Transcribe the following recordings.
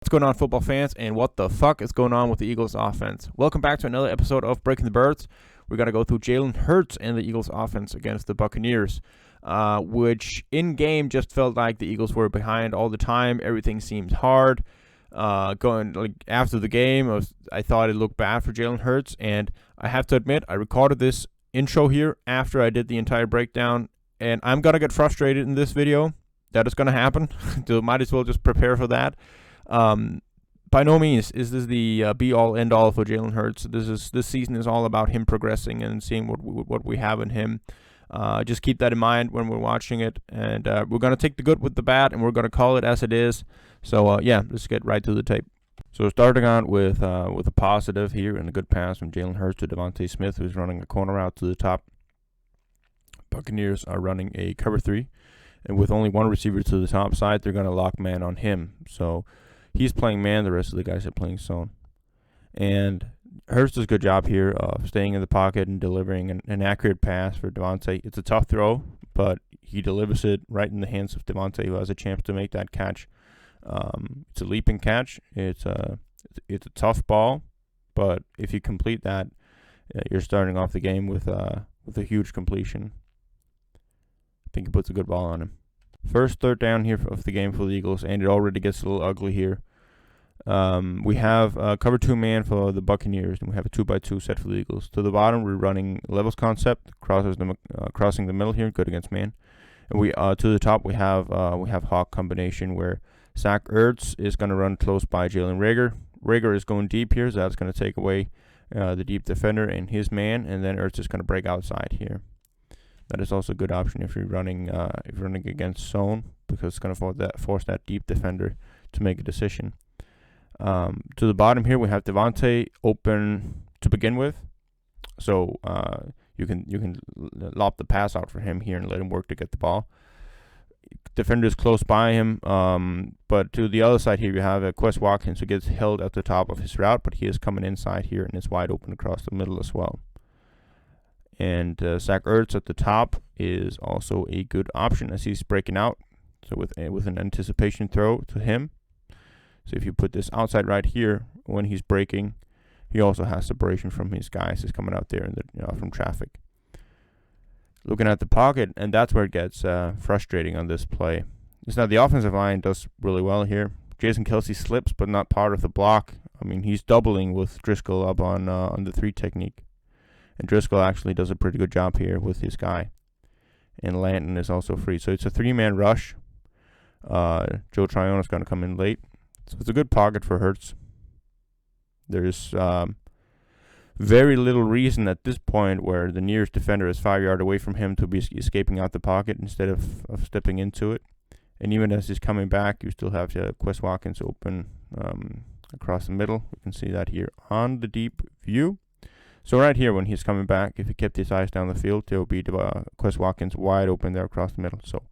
What's going on, football fans, and what the fuck is going on with the Eagles offense? Welcome back to another episode of Breaking the Birds. We're going to go through Jalen Hurts and the Eagles offense against the Buccaneers, which in-game just felt like the Eagles were behind all the time. Everything seemed hard. After the game, I thought it looked bad for Jalen Hurts, and I have to admit, I recorded this intro here after I did the entire breakdown, and I'm going to get frustrated in this video. That is going to happen. So might as well just prepare for that. By no means is this the be-all, end-all for Jalen Hurts. This season is all about him progressing and seeing what we have in him. Just keep that in mind when we're watching it. And we're going to take the good with the bad, and we're going to call it as it is. So, let's get right to the tape. So starting out with a positive here and a good pass from Jalen Hurts to Devontae Smith, who's running a corner route to the top. Buccaneers are running a cover 3. And with only one receiver to the top side, they're going to lock man on him. So he's playing man. The rest of the guys are playing zone. And Hurts does a good job here of staying in the pocket and delivering an accurate pass for Devontae. It's a tough throw, but he delivers it right in the hands of Devontae, who has a chance to make that catch. It's a leaping catch. It's a tough ball, but if you complete that, you're starting off the game with a huge completion. I think he puts a good ball on him. First third down here of the game for the Eagles, and it already gets a little ugly here. We have a cover 2 man for the Buccaneers, and we have a 2x2 set for the Eagles. To the bottom, we're running levels concept, crossing the middle here, good against man. And we to the top, we have hawk combination where Zach Ertz is going to run close by Jalen Reagor. Reagor is going deep here, so that's going to take away the deep defender and his man, and then Ertz is going to break outside here. That is also a good option if you're running against zone, because it's going to force that deep defender to make a decision. To the bottom here, we have Devontae open to begin with, so you can lob the pass out for him here and let him work to get the ball. Defender's close by him, but to the other side here, you have Quez Watkins, who gets held at the top of his route, but he is coming inside here and is wide open across the middle as well. And Zach Ertz at the top is also a good option as he's breaking out. So with an anticipation throw to him. So if you put this outside right here when he's breaking, he also has separation from his guys. He's coming out there from traffic. Looking at the pocket, and that's where it gets frustrating on this play. It's now the offensive line does really well here. Jason Kelce slips, but not part of the block. I mean, he's doubling with Driscoll up on the 3 technique. And Driscoll actually does a pretty good job here with his guy. And Lanton is also free. So it's a 3-man rush. Joe Tryon is going to come in late. So it's a good pocket for Hurts. There's very little reason at this point where the nearest defender is 5 yards away from him to be escaping out the pocket instead of stepping into it. And even as he's coming back, you still have Quez Watkins open across the middle. You can see that here on the deep view. So right here, when he's coming back, if he kept his eyes down the field, there will be Quez Watkins wide open there across the middle. So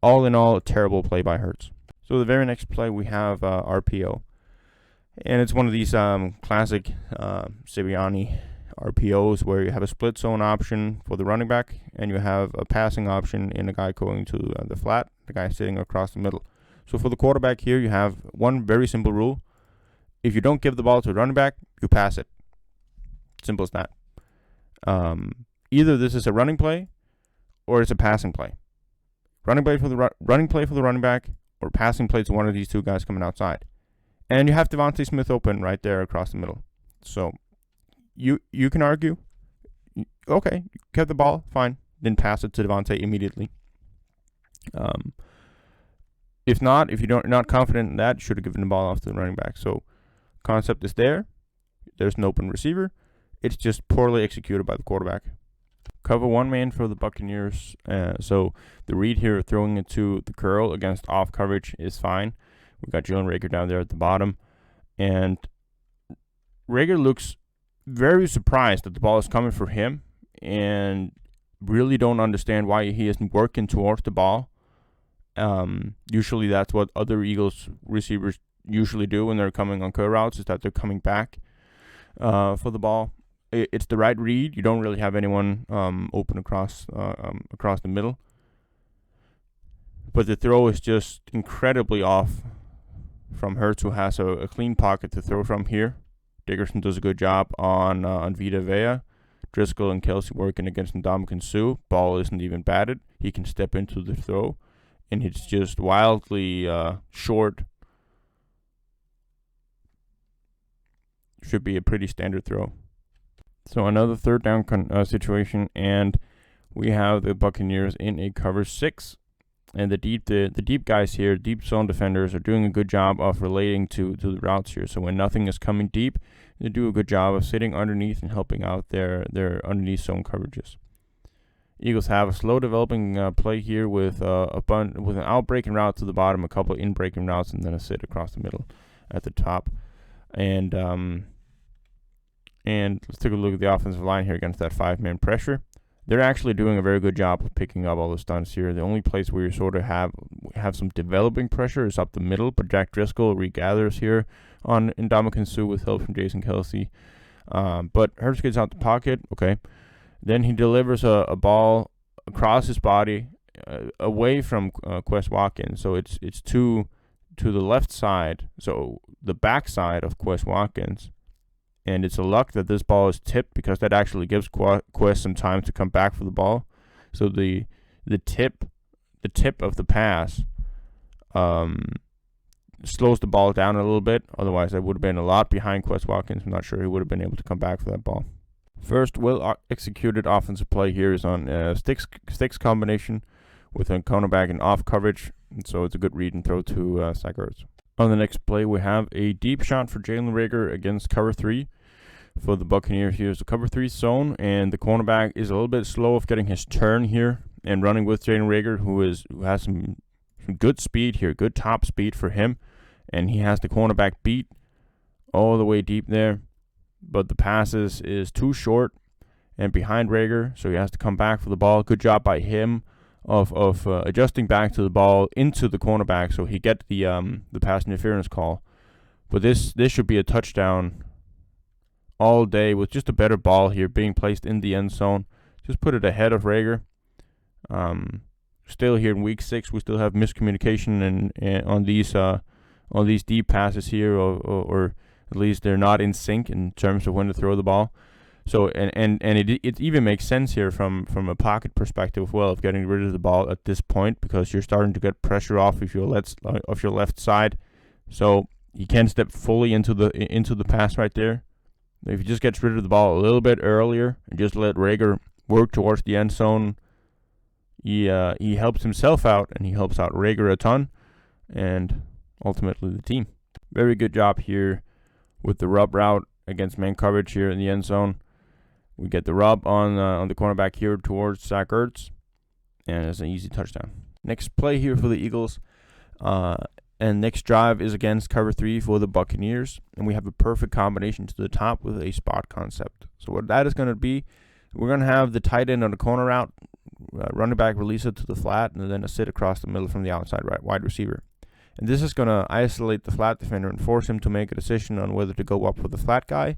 all in all, a terrible play by Hurts. So the very next play, we have RPO. And it's one of these classic Sirianni RPOs where you have a split zone option for the running back, and you have a passing option in a guy going to the flat, the guy sitting across the middle. So for the quarterback here, you have one very simple rule. If you don't give the ball to the running back, you pass it. Simple as that. Either this is a running play or it's a passing play. Running play for the running back, or passing play to one of these two guys coming outside. And you have Devontae Smith open right there across the middle. So you can argue, okay, get the ball, fine, then pass it to Devontae immediately. If you're not confident in that, you should have given the ball off to the running back. So concept is there. There's an open receiver. It's just poorly executed by the quarterback. Cover 1 man for the Buccaneers. So the read here, throwing it to the curl against off coverage is fine. We've got Jalen Reagor down there at the bottom. And Reagor looks very surprised that the ball is coming for him, and really don't understand why he isn't working towards the ball. Usually that's what other Eagles receivers usually do when they're coming on curl routes, is that they're coming back for the ball. It's the right read. You don't really have anyone open across the middle. But the throw is just incredibly off from Hurts, who has a clean pocket to throw from here. Dickerson does a good job on Vita Vea. Driscoll and Kelsey working against Ndamukong Suh. Ball isn't even batted. He can step into the throw, and it's just wildly short. Should be a pretty standard throw. So another third down situation, and we have the Buccaneers in a cover 6. And the deep guys here, deep zone defenders, are doing a good job of relating to the routes here. So when nothing is coming deep, they do a good job of sitting underneath and helping out their underneath zone coverages. Eagles have a slow developing play here with with an out breaking route to the bottom, a couple of in breaking routes, and then a sit across the middle at the top. And let's take a look at the offensive line here against that 5-man pressure. They're actually doing a very good job of picking up all the stunts here. The only place where you sort of have some developing pressure is up the middle, but Jack Driscoll regathers here on Ndamukong Suh with help from Jason Kelsey. But Hurts gets out the pocket, okay. Then he delivers a ball across his body away from Quez Watkins. So it's to the left side, so the back side of Quez Watkins. And it's a luck that this ball is tipped, because that actually gives Quez some time to come back for the ball. So the tip of the pass slows the ball down a little bit. Otherwise, that would have been a lot behind Quez Watkins. I'm not sure he would have been able to come back for that ball. First, well-executed offensive play here is on sticks combination with a cornerback in off coverage. And so it's a good read and throw to Zach Ertz. On the next play, we have a deep shot for Jalen Reagor against cover 3 for the Buccaneers. Here's the cover 3 zone, and the cornerback is a little bit slow of getting his turn here and running with Jalen Reagor, who has some good speed here, good top speed for him, and he has the cornerback beat all the way deep there, but the pass is too short and behind Reagor, so he has to come back for the ball. Good job by him of adjusting back to the ball into the cornerback, so he get the pass interference call. But this should be a touchdown all day with just a better ball here being placed in the end zone. Just put it ahead of Reagor. Still here in week 6, we still have miscommunication and on these deep passes here, or at least they're not in sync in terms of when to throw the ball. So and it even makes sense here from a pocket perspective as well, of getting rid of the ball at this point, because you're starting to get pressure off of your left side. So you can't step fully into the pass right there. If he just gets rid of the ball a little bit earlier and just let Reagor work towards the end zone, he helps himself out, and he helps out Reagor a ton, and ultimately the team. Very good job here with the rub route against man coverage here in the end zone. We get the rub on the cornerback here towards Zach Ertz, and it's an easy touchdown. Next play here for the Eagles, and next drive is against cover 3 for the Buccaneers, and we have a perfect combination to the top with a spot concept. So what that is going to be, we're going to have the tight end on the corner route, running back release it to the flat, and then a sit across the middle from the outside right wide receiver. And this is going to isolate the flat defender and force him to make a decision on whether to go up with the flat guy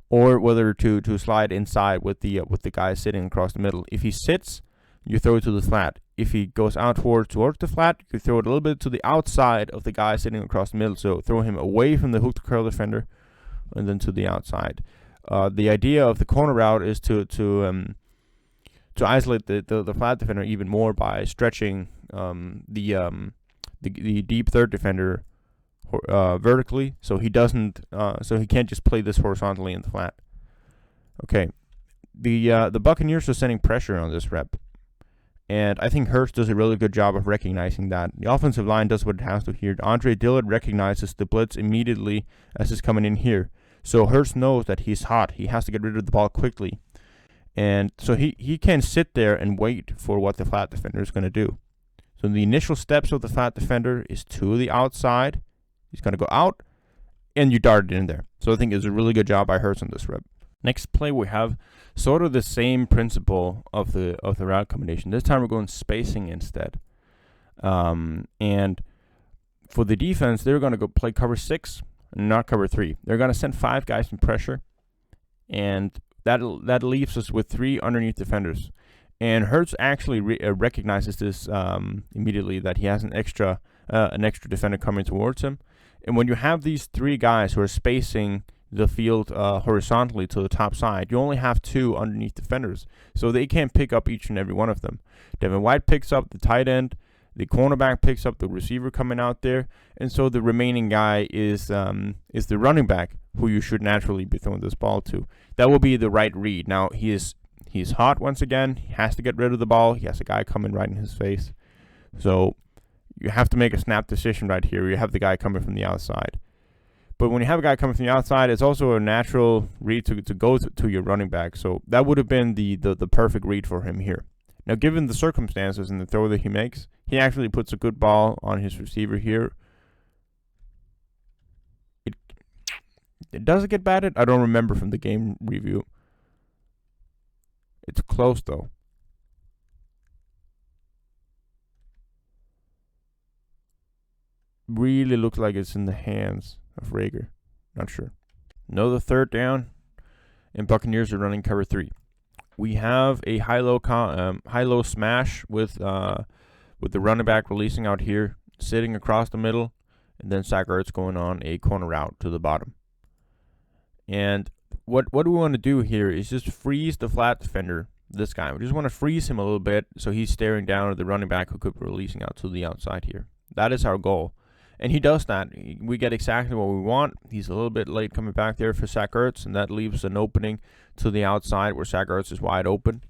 or whether to slide inside with the guy sitting across the middle. If he sits, you throw it to the flat. If he goes out towards the flat, you throw it a little bit to the outside of the guy sitting across the middle. So throw him away from the hook to curl defender and then to the outside. The idea of the corner route is to isolate the flat defender even more by stretching the deep third defender vertically, so he can't just play this horizontally in the flat. Okay, the Buccaneers are sending pressure on this rep, and I think Hurts does a really good job of recognizing that. The offensive line does what it has to here. Andre Dillard recognizes the blitz immediately as it's coming in here, so Hurts knows that he's hot. He has to get rid of the ball quickly, and so he can sit there and wait for what the flat defender is going to do. So the initial steps of the flat defender is to the outside. He's going to go out, and you dart it in there. So I think it's a really good job by Hurts on this rep. Next play, we have sort of the same principle of the route combination. This time we're going spacing instead. And for the defense, they're going to go play cover 6, not cover 3. They're going to send 5 guys in pressure, and that leaves us with 3 underneath defenders. And Hurts actually recognizes this immediately, that he has an extra defender coming towards him, And when you have these three guys who are spacing the field horizontally to the top side, you only have two underneath defenders, so they can't pick up each and every one of them. Devin White picks up the tight end, the cornerback picks up the receiver coming out there, and so the remaining guy is the running back, who you should naturally be throwing this ball to. That will be the right read. Now he's hot once again. He has to get rid of the ball. He has a guy coming right in his face, so you have to make a snap decision right here. You have the guy coming from the outside. But when you have a guy coming from the outside, it's also a natural read to go to your running back. So that would have been the perfect read for him here. Now, given the circumstances and the throw that he makes, he actually puts a good ball on his receiver here. Does it get batted? I don't remember from the game review. It's close, though. Really looks like it's in the hands of Rager. Not sure. Another third down, and Buccaneers are running cover 3. We have a high-low smash with the running back releasing out here, sitting across the middle, and then Zach Ertz going on a corner route to the bottom. And what we want to do here is just freeze the flat defender, this guy. We just want to freeze him a little bit so he's staring down at the running back who could be releasing out to the outside here. That is our goal. And he does that. We get exactly what we want. He's a little bit late coming back there for Zach Ertz, and that leaves an opening to the outside where Zach Ertz is wide open.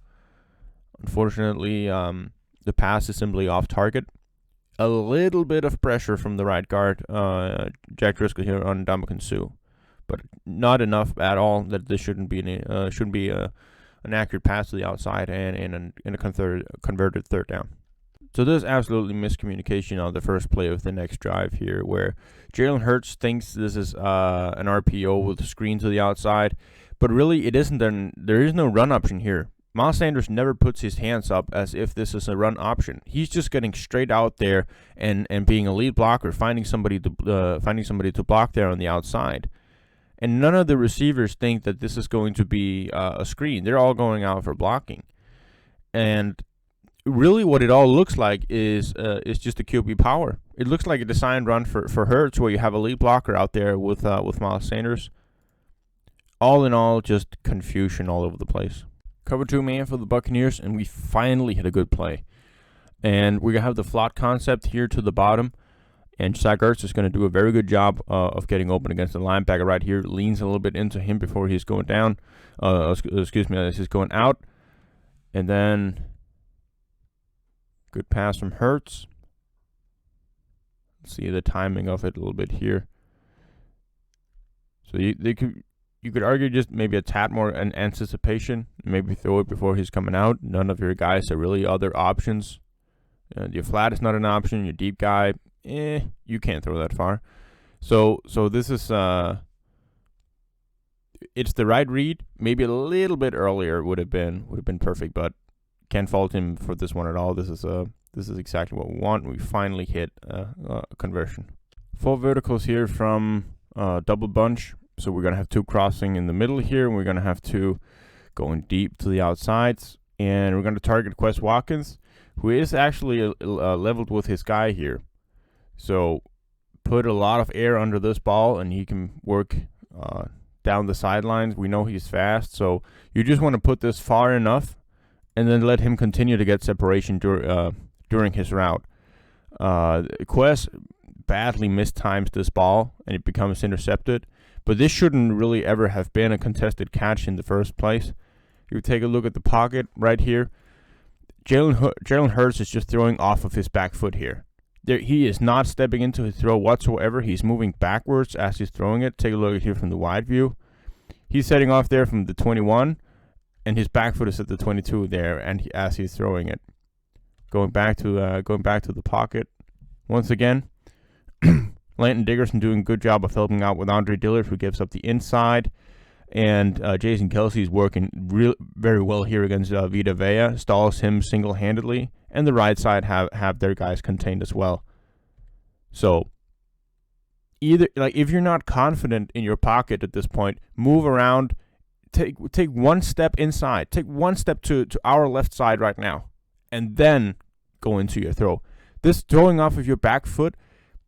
Unfortunately, the pass is simply off target. A little bit of pressure from the right guard, Jack Driscoll here on Ndamukong Suh, but not enough at all that this shouldn't be an accurate pass to the outside and a converted third down. So there's absolutely miscommunication on the first play of the next drive here, where Jalen Hurts thinks this is an RPO with a screen to the outside, but really it isn't. There is no run option here. Miles Sanders never puts his hands up as if this is a run option. He's just getting straight out there and being a lead blocker, finding somebody to block there on the outside. And none of the receivers think that this is going to be a screen. They're all going out for blocking, and really what it all looks like is just a QB power. It looks like a designed run for Hurts, where you have a lead blocker out there with Miles Sanders. All in all, just confusion all over the place. Cover 2 man for the Buccaneers, and we finally hit a good play. And we're going to have the flat concept here to the bottom, and Zach Ertz is going to do a very good job of getting open against the linebacker right here. Leans a little bit into him before he's going down. As he's going out. And then good pass from Hurts. See the timing of it a little bit here. So you could argue just maybe a tad more an anticipation. Maybe throw it before he's coming out. None of your guys are really other options. Your flat is not an option. Your deep guy, you can't throw that far. So this is it's the right read. Maybe a little bit earlier would have been perfect, but can't fault him for this one at all. This is exactly what we want. We finally hit a conversion. 4 verticals here from double bunch. So we're going to have 2 crossing in the middle here, and we're going to have 2 going deep to the outsides. And we're going to target Quez Watkins, who is actually leveled with his guy here. So put a lot of air under this ball, and he can work down the sidelines. We know he's fast, so you just want to put this far enough and then let him continue to get separation during his route. Quez badly mistimes this ball, and it becomes intercepted. But this shouldn't really ever have been a contested catch in the first place. You take a look at the pocket right here. Jalen Hurts is just throwing off of his back foot here. He is not stepping into his throw whatsoever. He's moving backwards as he's throwing it. Take a look at here from the wide view. He's setting off there from the 21, and his back foot is at the 22 there, and as he's throwing it. Going back to the pocket once again. Landon Dickerson doing a good job of helping out with Andre Dillard, who gives up the inside. And Jason Kelsey is working very well here against Vita Vea. Stalls him single-handedly. And the right side have their guys contained as well. So, if you're not confident in your pocket at this point, move around. Take one step inside. Take one step to our left side right now. And then go into your throw. This throwing off of your back foot,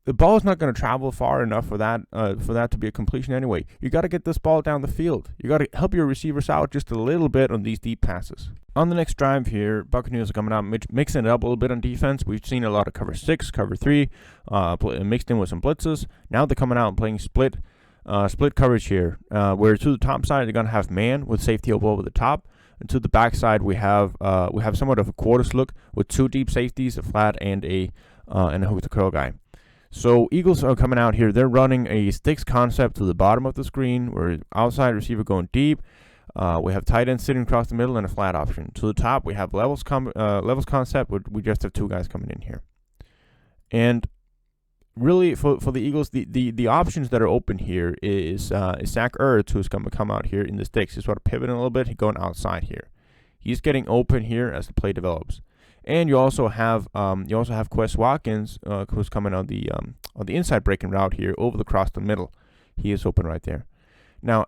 the ball is not going to travel far enough for that to be a completion anyway. You got to get this ball down the field. You got to help your receivers out just a little bit on these deep passes. On the next drive here, Buccaneers are coming out, mixing it up a little bit on defense. We've seen a lot of cover 6, cover 3, mixed in with some blitzes. Now they're coming out and playing split coverage here, where to the top side they're going to have man with safety over the top. And to the back side, we have somewhat of a quarters look with 2 deep safeties, a flat and a hook to curl guy. So Eagles are coming out here. They're running a sticks concept to the bottom of the screen, where outside receiver going deep. We have tight end sitting across the middle and a flat option. To the top, we have levels concept. We just have 2 guys coming in here. And really, for the Eagles, the options that are open here is Zach Ertz, who's going to come out here in the sticks. He's sort of pivoting a little bit. He's going outside here. He's getting open here as the play develops. And you also have Quez Watkins, who's coming on the inside breaking route here over across the middle. He is open right there. Now,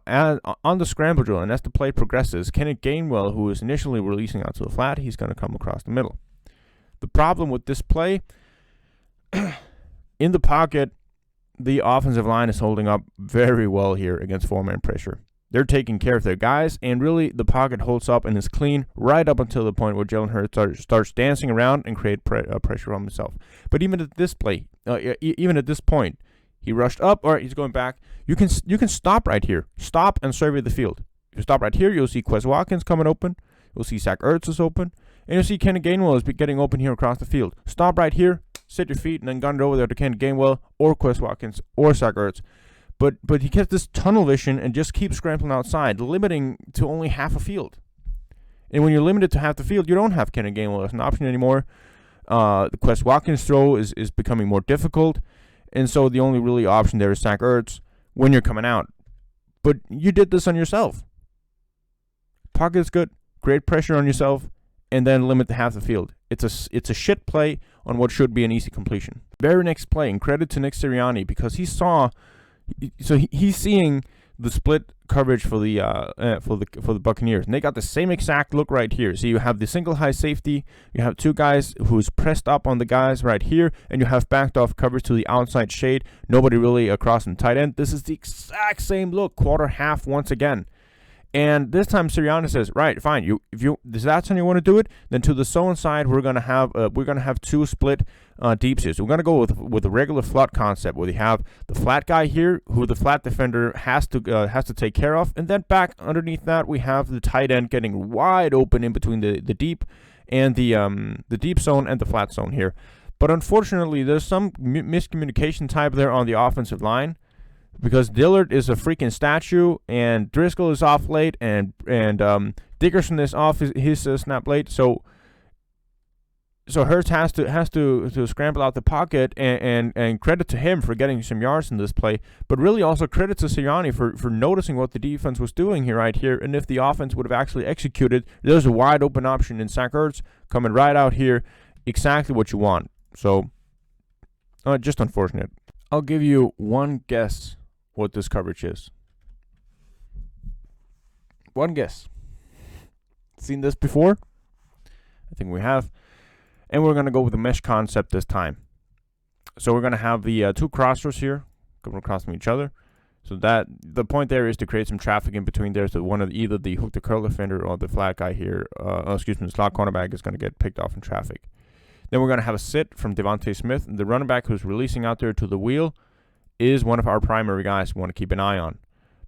on the scramble drill, and as the play progresses, Kenneth Gainwell, who is initially releasing out to the flat, he's going to come across the middle. The problem with this play, in the pocket, the offensive line is holding up very well here against 4-man pressure. They're taking care of their guys, and really the pocket holds up and is clean right up until the point where Jalen Hurts starts dancing around and create pressure on himself. But even at this play, even at this point, he rushed up, or he's going back. You can stop right here. Stop and survey the field. If you stop right here, you'll see Quez Watkins coming open. You'll see Zach Ertz is open. And you'll see Kenneth Gainwell is getting open here across the field. Stop right here, sit your feet, and then gun it over there to Kenneth Gainwell or Quez Watkins or Zach Ertz. But he gets this tunnel vision and just keeps scrambling outside, limiting to only half a field. And when you're limited to half the field, you don't have Kenneth Gainwell as an option anymore. The Quez Watkins throw is becoming more difficult. And so the only really option there is Zach Ertz when you're coming out. But you did this on yourself. Pocket is good. Great pressure on yourself. And then limit to half the field. It's a shit play on what should be an easy completion. Very next play, and credit to Nick Sirianni, because he's seeing the split coverage for the Buccaneers, and they got the same exact look right here. So you have the single high safety, you have 2 guys who's pressed up on the guys right here, and you have backed off coverage to the outside shade. Nobody really across in tight end. This is the exact same look, quarter half once again. And this time Sirianni says, right, fine. If that's how you want to do it, then to the zone side we're gonna have 2 split deep shifts. We're gonna go with a regular flat concept where you have the flat guy here, who the flat defender has to take care of, and then back underneath that we have the tight end getting wide open in between the deep and the deep zone and the flat zone here. But unfortunately, there's some miscommunication type there on the offensive line, because Dillard is a freaking statue, and Driscoll is off late, and Dickerson is off his snap late. So Hurts has to scramble out the pocket, and credit to him for getting some yards in this play, but really also credit to Sirianni for noticing what the defense was doing here right here. And if the offense would have actually executed, there's a wide open option in Zach Ertz coming right out here, exactly what you want. So just unfortunate. I'll give you one guess what this coverage is. One guess. Seen this before? I think we have. And we're going to go with the mesh concept this time. So we're going to have the 2 crossers here coming across from each other. So that the point there is to create some traffic in between there. So either the hook to curl defender or the flat guy here, the slot cornerback is going to get picked off in traffic. Then we're going to have a sit from Devontae Smith. The running back who's releasing out there to the wheel is one of our primary guys we want to keep an eye on,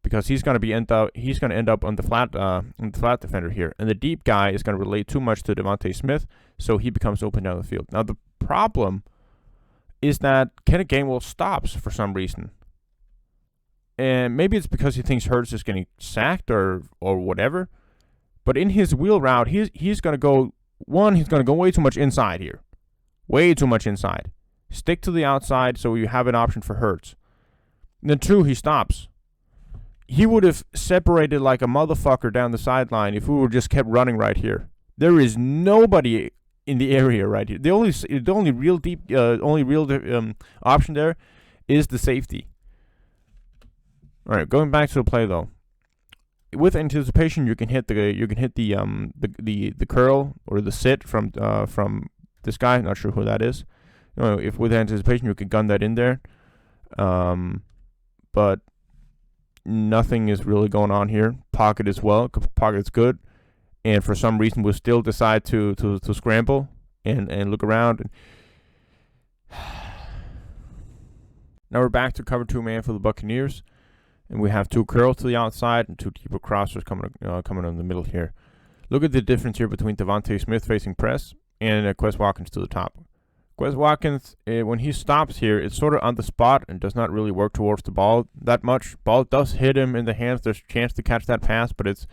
because he's going to end up on the flat defender here, and the deep guy is going to relate too much to Devontae Smith, so he becomes open down the field. Now the problem is that Kenneth Gainwell stops for some reason, and maybe it's because he thinks Hurts is getting sacked or whatever. But in his wheel route, he's going to go way too much inside here, way too much inside. Stick to the outside so you have an option for Hurts. And then 2, he stops. He would have separated like a motherfucker down the sideline if we would just kept running right here. There is nobody in the area right here. The only real option there is the safety. All right, going back to the play though. With anticipation, you can hit the curl or the sit from this guy. Not sure who that is. if with anticipation you could gun that in there. But nothing is really going on here. Pocket as well. Pocket's good. And for some reason, we'll still decide to scramble and look around. Now we're back to cover 2 man for the Buccaneers. And we have 2 curls to the outside and 2 deeper crossers coming in the middle here. Look at the difference here between Devontae Smith facing press and Quez Watkins to the top. Quez Watkins, when he stops here, it's sort of on the spot and does not really work towards the ball that much. Ball does hit him in the hands. There's a chance to catch that pass, but it's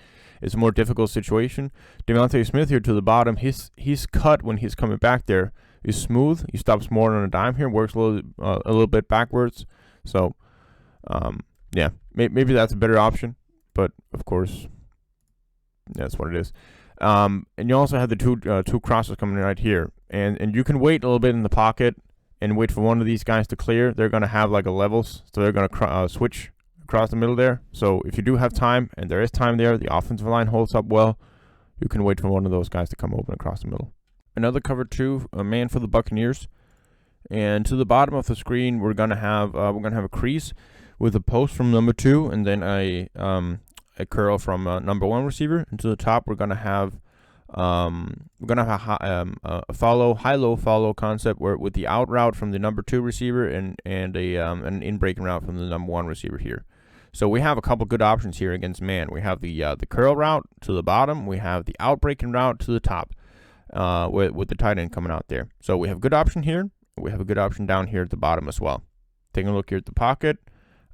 a more difficult situation. Devontae Smith here to the bottom, his cut when he's coming back there is smooth. He stops more on a dime here, works a little bit backwards. So, yeah, maybe that's a better option, but of course, that's what it is. And you also have the two crosses coming right here, and you can wait a little bit in the pocket and wait for one of these guys to clear. They're going to have like a levels, so they're going to switch across the middle there. So if you do have time, and there is time there, the offensive line holds up well, you can wait for one of those guys to come open across the middle. Another cover 2 man for the Buccaneers, and to the bottom of the screen we're gonna have a crease with a post from number 2, and then a curl from number 1 receiver. And to the top we're gonna have a high-low follow concept where with the out route from the number 2 receiver and an in-breaking route from the number 1 receiver here. So we have a couple good options here against man. We have the curl route to the bottom. We have the out-breaking route to the top with the tight end coming out there. So we have a good option here. We have a good option down here at the bottom as well. Taking a look here at the pocket.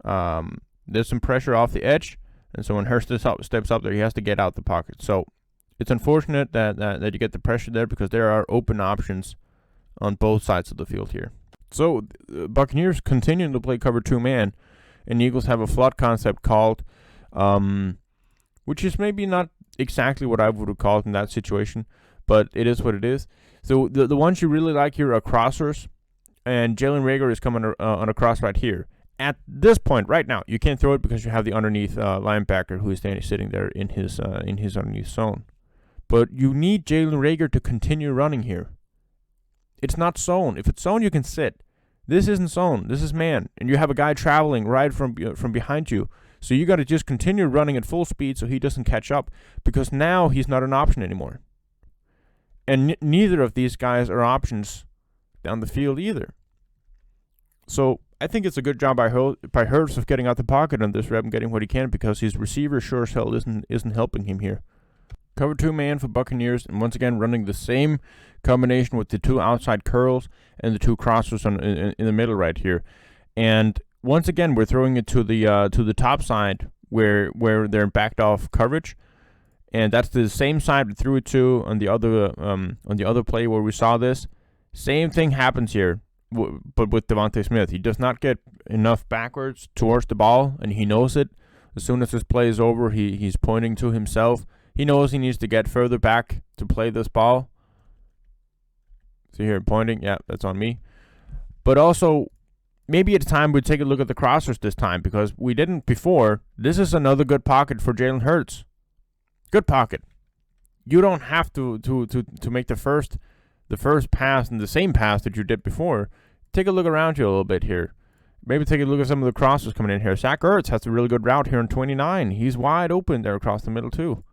There's some pressure off the edge. And so when Hurst steps up there, he has to get out the pocket. So it's unfortunate that you get the pressure there because there are open options on both sides of the field here. So Buccaneers continuing to play cover 2 man, and Eagles have a flood concept called, which is maybe not exactly what I would have called in that situation, but it is what it is. So the ones you really like here are crossers, and Jalen Reagor is coming on a cross right here. At this point, right now, you can't throw it because you have the underneath linebacker who is sitting there in his underneath zone. But you need Jalen Reagor to continue running here. It's not zone. If it's zone, you can sit. This isn't zone. This is man, and you have a guy traveling right from behind you. So you got to just continue running at full speed so he doesn't catch up, because now he's not an option anymore. And neither of these guys are options down the field either. So I think it's a good job by Hurts of getting out the pocket on this rep and getting what he can, because his receiver sure as hell isn't helping him here. Cover 2 man for Buccaneers, and once again running the same combination with the 2 outside curls and the 2 crossers in the middle right here. And once again, we're throwing it to the top side where they're backed off coverage, and that's the same side we threw it to on the other play where we saw this. Same thing happens here, but with Devontae Smith. He does not get enough backwards towards the ball, and he knows it. As soon as this play is over, he's pointing to himself. He knows he needs to get further back to play this ball. See here, pointing. Yeah, that's on me. But also, maybe it's time we take a look at the crossers this time, because we didn't before. This is another good pocket for Jalen Hurts. Good pocket. You don't have to make the first pass and the same pass that you did before. Take a look around you a little bit here. Maybe take a look at some of the crossers coming in here. Zach Ertz has a really good route here in 29. He's wide open there across the middle too.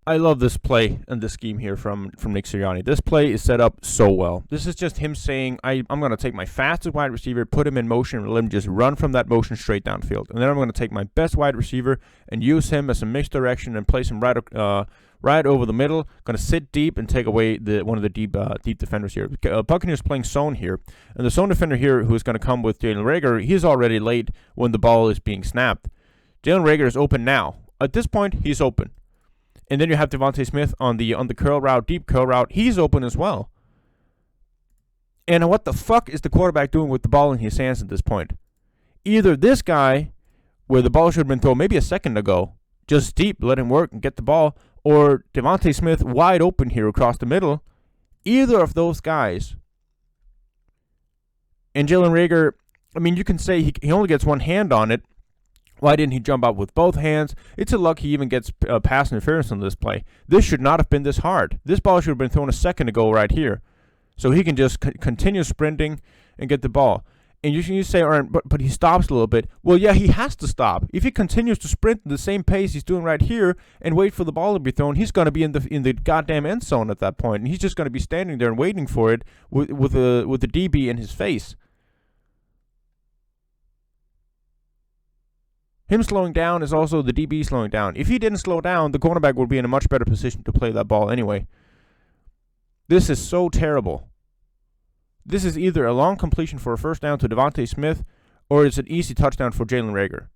I love this play and this scheme here from Nick Sirianni. This play is set up so well. This is just him saying, I'm going to take my fastest wide receiver, put him in motion, and let him just run from that motion straight downfield. And then I'm going to take my best wide receiver and use him as a mixed direction and place him right over the middle. Going to sit deep and take away one of the deep defenders here. Buccaneers playing zone here. And the zone defender here, who is going to come with Jalen Reagor, he's already late when the ball is being snapped. Jalen Reagor is open now. At this point, he's open. And then you have Devontae Smith on the curl route, deep curl route. He's open as well. And what the fuck is the quarterback doing with the ball in his hands at this point? Either this guy, where the ball should have been thrown maybe a second ago, just deep, let him work and get the ball, or Devontae Smith wide open here across the middle. Either of those guys. And Jalen Reagor, I mean, you can say he only gets one hand on it. Why didn't he jump out with both hands? It's a luck he even gets pass interference on this play. This should not have been this hard. This ball should have been thrown a second ago right here. So he can just continue sprinting and get the ball. And you say, all right, but he stops a little bit. Well, yeah, he has to stop. If he continues to sprint at the same pace he's doing right here and wait for the ball to be thrown, he's going to be in the goddamn end zone at that point, and he's just going to be standing there and waiting for it with the DB in his face. Him slowing down is also the DB slowing down. If he didn't slow down, the cornerback would be in a much better position to play that ball anyway. This is so terrible. This is either a long completion for a first down to Devontae Smith, or it's an easy touchdown for Jalen Reagor.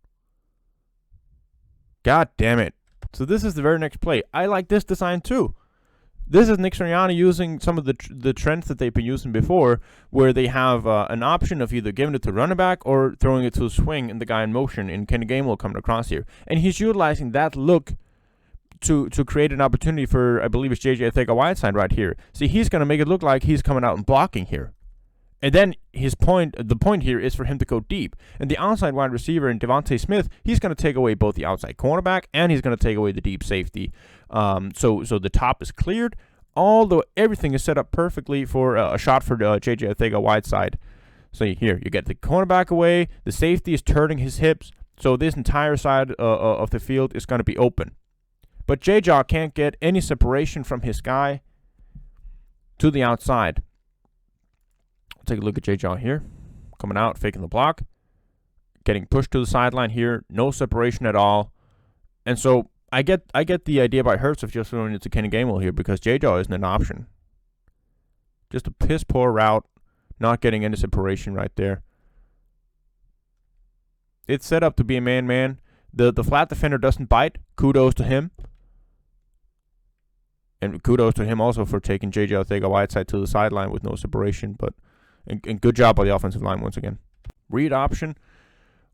God damn it. So this is the very next play. I like this design too. This is Nick Sirianni using some of the trends that they've been using before, where they have an option of either giving it to running back or throwing it to a swing and the guy in motion, and Kenny Gainwell coming across here. And he's utilizing that look to create an opportunity for, I believe it's J.J. Arcega-Whiteside right here. See, he's going to make it look like he's coming out and blocking here. And then the point here is for him to go deep. And the outside wide receiver in Devontae Smith, he's going to take away both the outside cornerback and he's going to take away the deep safety. So the top is cleared. Although everything is set up perfectly for a shot for J.J. Arcega-Whiteside. So here, you get the cornerback away. The safety is turning his hips. So this entire side of the field is going to be open. But J-Jaw can't get any separation from his guy to the outside. Take a look at J-Jaw here. Coming out, faking the block. Getting pushed to the sideline here. No separation at all. And so I get the idea by Hurts of just throwing it to Kenny Gainwell here because J-Jaw isn't an option. Just a piss poor route. Not getting any separation right there. It's set up to be a man-man. The flat defender doesn't bite. Kudos to him. And kudos to him also for taking J.J. Arcega-Whiteside to the sideline with no separation. And good job by the offensive line once again. Read option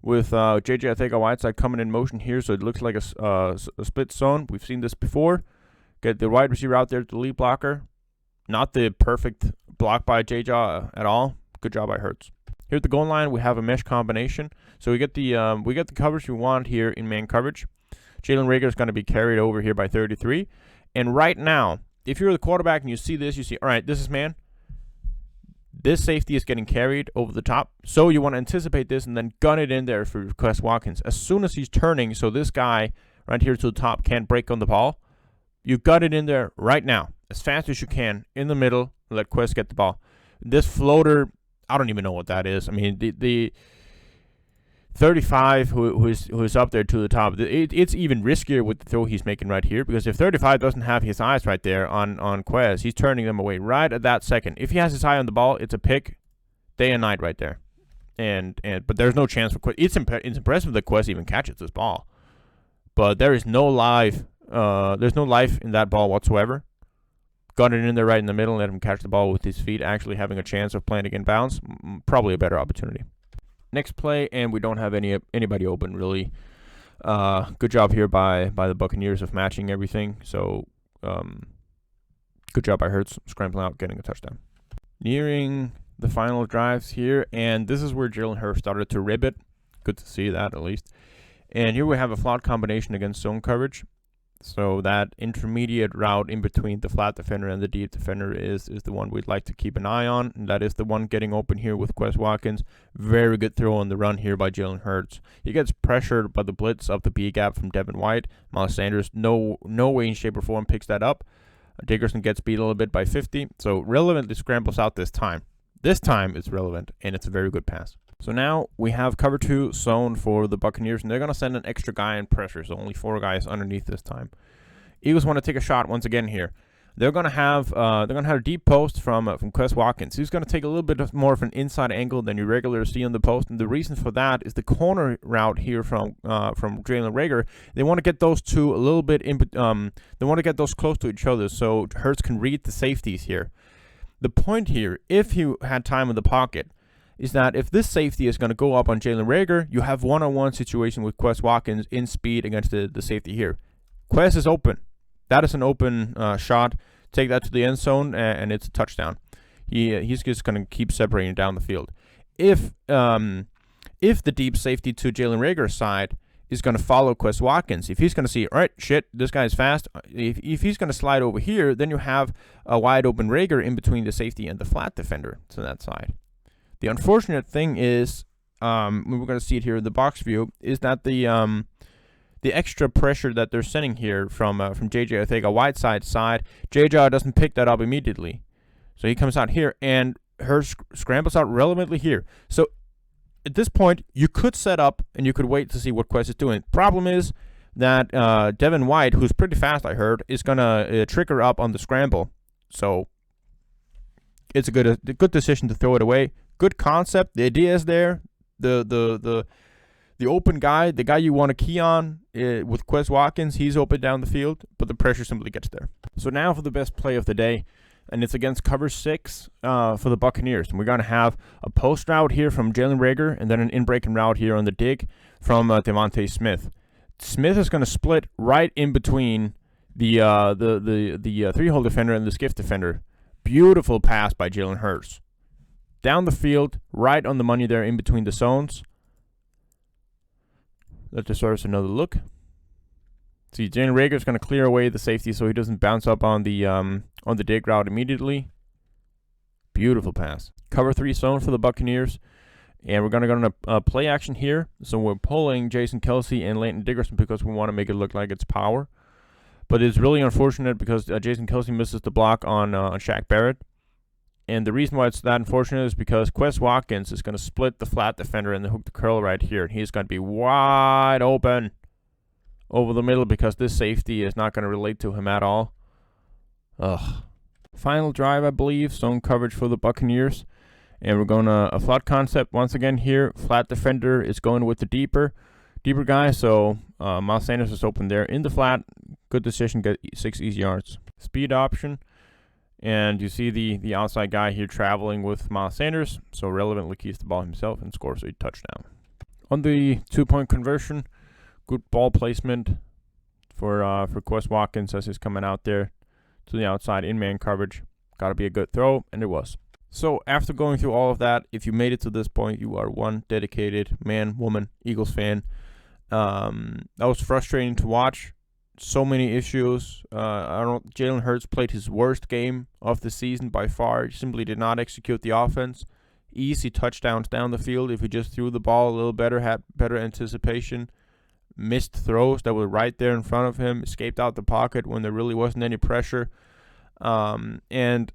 with J.J. Arcega-Whiteside coming in motion here, so it looks like a split zone. We've seen this before. Get the wide receiver out there to the lead blocker. Not the perfect block by J.J. at all. Good job by Hurts. Here at the goal line, we have a mesh combination. So we get the coverage we want here in man coverage. Jalen Reagor is going to be carried over here by 33. And right now, if you're the quarterback and you see this, you see, all right, this is man. This safety is getting carried over the top. So you want to anticipate this and then gun it in there for Quez Watkins. As soon as he's turning, so this guy right here to the top can't break on the ball, you got it in there right now, as fast as you can, in the middle, let Quez get the ball. This floater, I don't even know what that is. I mean, the 35 who's up there to the top, it's even riskier with the throw he's making right here, because if 35 doesn't have his eyes right there on Quez, he's turning them away right at that second. If he has his eye on the ball, it's a pick day and night right there. But there's no chance for Quez. It's impressive that Quez even catches this ball, but there is no life. There's no life in that ball whatsoever. Got it in there right in the middle and let him catch the ball with his feet, actually having a chance of playing it in bounds. Probably a better opportunity. Next play, and we don't have anybody open, really. Good job here by the Buccaneers of matching everything. So, good job by Hurts, scrambling out, getting a touchdown. Nearing the final drives here, and this is where Jalen Hurts started to rib it. Good to see that, at least. And here we have a flat combination against zone coverage. So that intermediate route in between the flat defender and the deep defender is the one we'd like to keep an eye on. And that is the one getting open here with Quez Watkins. Very good throw on the run here by Jalen Hurts. He gets pressured by the blitz of the B gap from Devin White. Miles Sanders, no way in shape or form picks that up. Dickerson gets beat a little bit by 50. So relevantly scrambles out this time. This time it's relevant, and it's a very good pass. So now we have cover 2 zone for the Buccaneers, and they're going to send an extra guy in pressure, so only 4 guys underneath this time. Eagles want to take a shot once again here. They're going to have a deep post from Quez Watkins. He's going to take a little bit more of an inside angle than you regularly see on the post, and the reason for that is the corner route here from Jalen Reagor. They want to get those two a little bit in. They want to get those close to each other so Hurts can read the safeties here. The point here, if you had time in the pocket, is that if this safety is going to go up on Jalen Reagor, you have one-on-one situation with Quez Watkins in speed against the safety here. Quez is open. That is an open shot. Take that to the end zone, and it's a touchdown. He's just going to keep separating down the field. If the deep safety to Jalen Reagor's side is going to follow Quez Watkins. If he's going to see, all right, shit, this guy's fast. If he's going to slide over here, then you have a wide open Rager in between the safety and the flat defender to that side. The unfortunate thing is, we're going to see it here in the box view, is that the extra pressure that they're sending here from JJ Arcega side, JJ doesn't pick that up immediately. So he comes out here, and Hurts scrambles out relevantly here. So at this point, you could set up, and you could wait to see what Quez is doing. Problem is that Devin White, who's pretty fast, I heard, is going to trigger up on the scramble. So it's a good decision to throw it away. Good concept. The idea is there. The open guy, the guy you want to key on with Quez Watkins, he's open down the field, but the pressure simply gets there. So now for the best play of the day, and it's against cover 6 for the Buccaneers. And we're going to have a post route here from Jalen Rager, and then an in-breaking route here on the dig from Devontae Smith. Smith is going to split right in between the three-hole defender and the skiff defender. Beautiful pass by Jalen Hurts. Down the field, right on the money there in between the zones. That deserves another look. See, Jalen Rager is going to clear away the safety so he doesn't bounce up on the dig route immediately. Beautiful pass. Cover 3 zone for the Buccaneers. And we're going to go on a play action here. So we're pulling Jason Kelce and Leighton Dickerson because we want to make it look like it's power. But it's really unfortunate because Jason Kelce misses the block on Shaq Barrett. And the reason why it's that unfortunate is because Quez Watkins is going to split the flat defender and the hook the curl right here. And he's going to be wide open over the middle because this safety is not going to relate to him at all. Ugh. Final drive, I believe. Zone coverage for the Buccaneers. And we're going to a flat concept once again here. Flat defender is going with the deeper guy. So Miles Sanders is open there in the flat. Good decision. Get 6 easy yards. Speed option. And you see the outside guy here traveling with Miles Sanders. So relevantly keeps the ball himself and scores a touchdown. On the 2-point conversion, good ball placement for Quez Watkins as he's coming out there to the outside in man coverage. Got to be a good throw, and it was. So after going through all of that, if you made it to this point, you are one dedicated man, woman, Eagles fan. That was frustrating to watch. So many issues. Jalen Hurts played his worst game of the season by far. He simply did not execute the offense. Easy touchdowns down the field if he just threw the ball a little better, had better anticipation. Missed throws that were right there in front of him. Escaped out the pocket when there really wasn't any pressure. And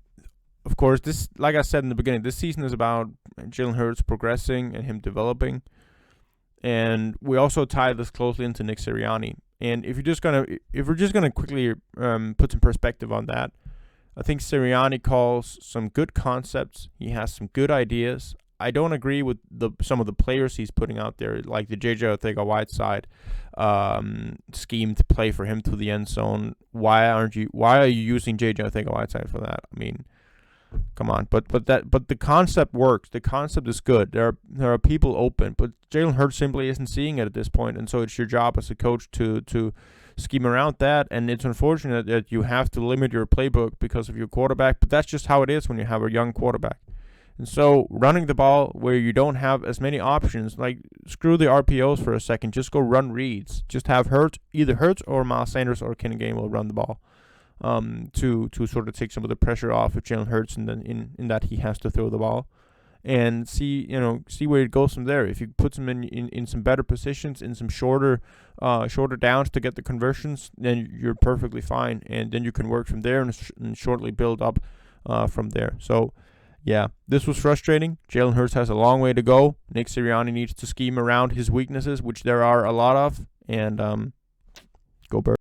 of course, this, like I said in the beginning, this season is about Jalen Hurts progressing and him developing. And we also tie this closely into Nick Sirianni. And if we're just gonna quickly put some perspective on that, I think Sirianni calls some good concepts. He has some good ideas. I don't agree with some of the players he's putting out there, like the JJ Arcega-Whiteside scheme to play for him to the end zone. Why are you using JJ Arcega-Whiteside for that? I mean, come on. But the concept works. The concept is good. There are people open, but Jalen Hurts simply isn't seeing it at this point, and so it's your job as a coach to scheme around that. And it's unfortunate that you have to limit your playbook because of your quarterback, but that's just how it is when you have a young quarterback. And so running the ball where you don't have as many options, like screw the RPOs for a second, just go run reads. Just have either Hurts or Miles Sanders or Kenny Gainwell run the ball to sort of take some of the pressure off of Jalen Hurts, and then in that he has to throw the ball, and see where it goes from there. If you put them in some better positions, in some shorter downs to get the conversions, then you're perfectly fine, and then you can work from there and shortly build up from there. So yeah, this was frustrating. Jalen Hurts has a long way to go. Nick Sirianni needs to scheme around his weaknesses, which there are a lot of, and go Birds.